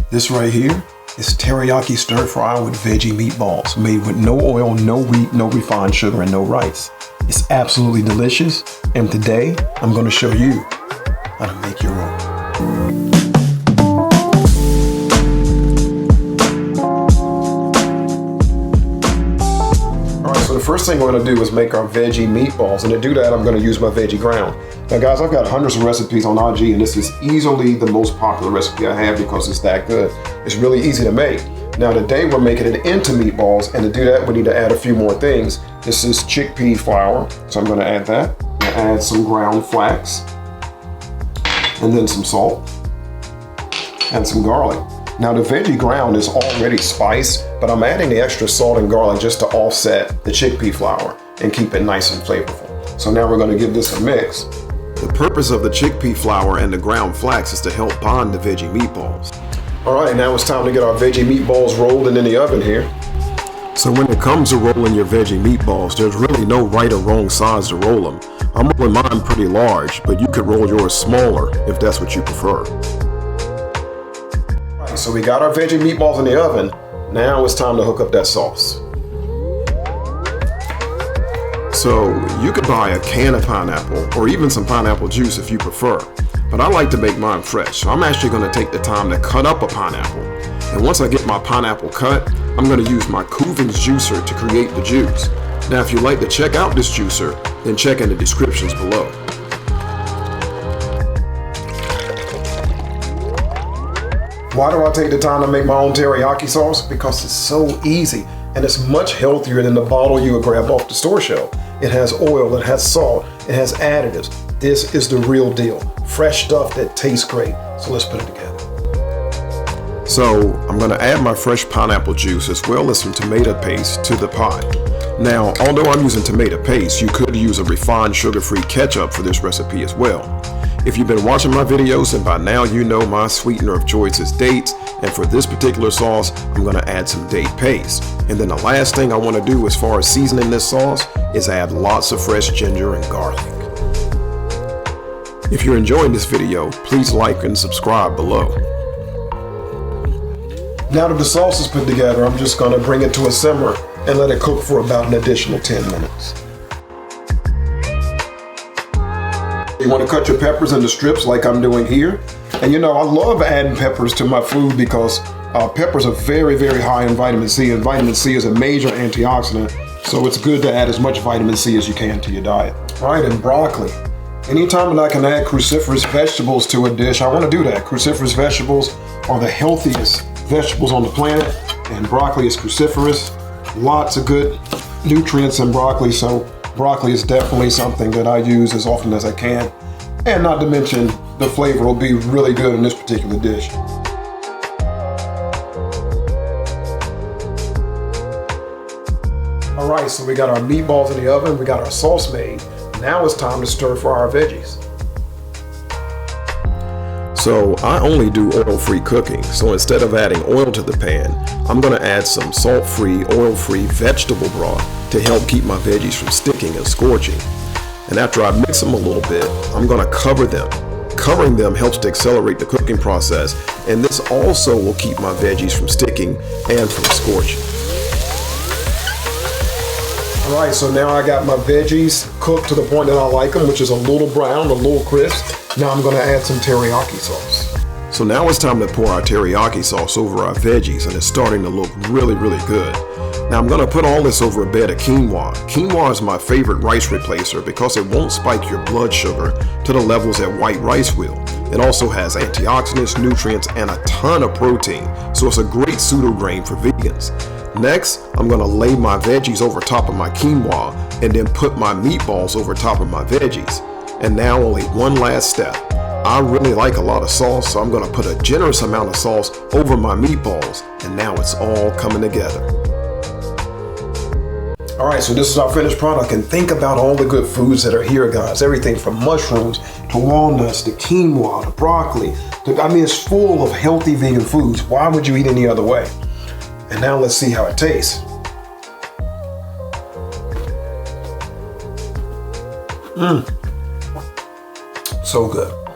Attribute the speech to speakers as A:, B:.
A: This right here is teriyaki stir fry with veggie meatballs, made with no oil, no wheat, no refined sugar, and no rice. It's absolutely delicious, and today I'm going to show you how to make your own. So the first thing we're going to do is make our veggie meatballs, and to do that I'm going to use my veggie ground. Now guys, I've got hundreds of recipes on IG, and this is easily the most popular recipe I have because it's that good. It's really easy to make. Now today we're making it into meatballs, and to do that we need to add a few more things. This is chickpea flour, so I'm going to add that. I'm going to add some ground flax, and then some salt, and some garlic. Now the veggie ground is already spiced, but I'm adding the extra salt and garlic just to offset the chickpea flour and keep it nice and flavorful. So now we're going to give this a mix. The purpose of the chickpea flour and the ground flax is to help bond the veggie meatballs. Alright, now it's time to get our veggie meatballs rolled and in the oven here. So when it comes to rolling your veggie meatballs, there's really no right or wrong size to roll them. I'm rolling mine pretty large, but you could roll yours smaller if that's what you prefer. So we got our veggie meatballs in the oven. Now it's time to hook up that sauce. So you could buy a can of pineapple or even some pineapple juice if you prefer, but I like to make mine fresh. So I'm actually going to take the time to cut up a pineapple. And once I get my pineapple cut, I'm going to use my Kuvings juicer to create the juice. Now if you'd like to check out this juicer, then check in the descriptions below. Why do I take the time to make my own teriyaki sauce? Because it's so easy, and it's much healthier than the bottle you would grab off the store shelf. It has oil, it has salt, it has additives. This is the real deal. Fresh stuff that tastes great. So let's put it together. So I'm going to add my fresh pineapple juice as well as some tomato paste to the pot. Now, although I'm using tomato paste, you could use a refined sugar-free ketchup for this recipe as well. If you've been watching my videos, then by now you know my sweetener of choice is dates, and for this particular sauce, I'm going to add some date paste. And then the last thing I want to do as far as seasoning this sauce is add lots of fresh ginger and garlic. If you're enjoying this video, please like and subscribe below. Now that the sauce is put together, I'm just going to bring it to a simmer and let it cook for about an additional 10 minutes. You want to cut your peppers into strips like I'm doing here. And you know, I love adding peppers to my food because peppers are very, very high in vitamin C, and vitamin C is a major antioxidant. So it's good to add as much vitamin C as you can to your diet. All right, and broccoli. Anytime that I can add cruciferous vegetables to a dish, I want to do that. Cruciferous vegetables are the healthiest vegetables on the planet, and broccoli is cruciferous. Lots of good nutrients in broccoli, so broccoli is definitely something that I use as often as I can. And not to mention, the flavor will be really good in this particular dish. All right, so we got our meatballs in the oven, we got our sauce made. Now it's time to stir fry our veggies. So I only do oil-free cooking, so instead of adding oil to the pan, I'm going to add some salt-free, oil-free vegetable broth to help keep my veggies from sticking and scorching. And after I mix them a little bit, I'm going to cover them. Covering them helps to accelerate the cooking process, and this also will keep my veggies from sticking and from scorching. Alright, so now I got my veggies cooked to the point that I like them, which is a little brown, a little crisp. Now I'm going to add some teriyaki sauce. So now it's time to pour our teriyaki sauce over our veggies, and it's starting to look really, really good. Now I'm going to put all this over a bed of quinoa. Quinoa is my favorite rice replacer because it won't spike your blood sugar to the levels that white rice will. It also has antioxidants, nutrients, and a ton of protein, so it's a great pseudo grain for vegans. Next, I'm going to lay my veggies over top of my quinoa and then put my meatballs over top of my veggies. And now only one last step. I really like a lot of sauce, so I'm going to put a generous amount of sauce over my meatballs, and now it's all coming together. Alright, so this is our finished product, and think about all the good foods that are here, guys. Everything from mushrooms to walnuts to quinoa to broccoli. It's full of healthy vegan foods. Why would you eat any other way? And now let's see how it tastes. So good.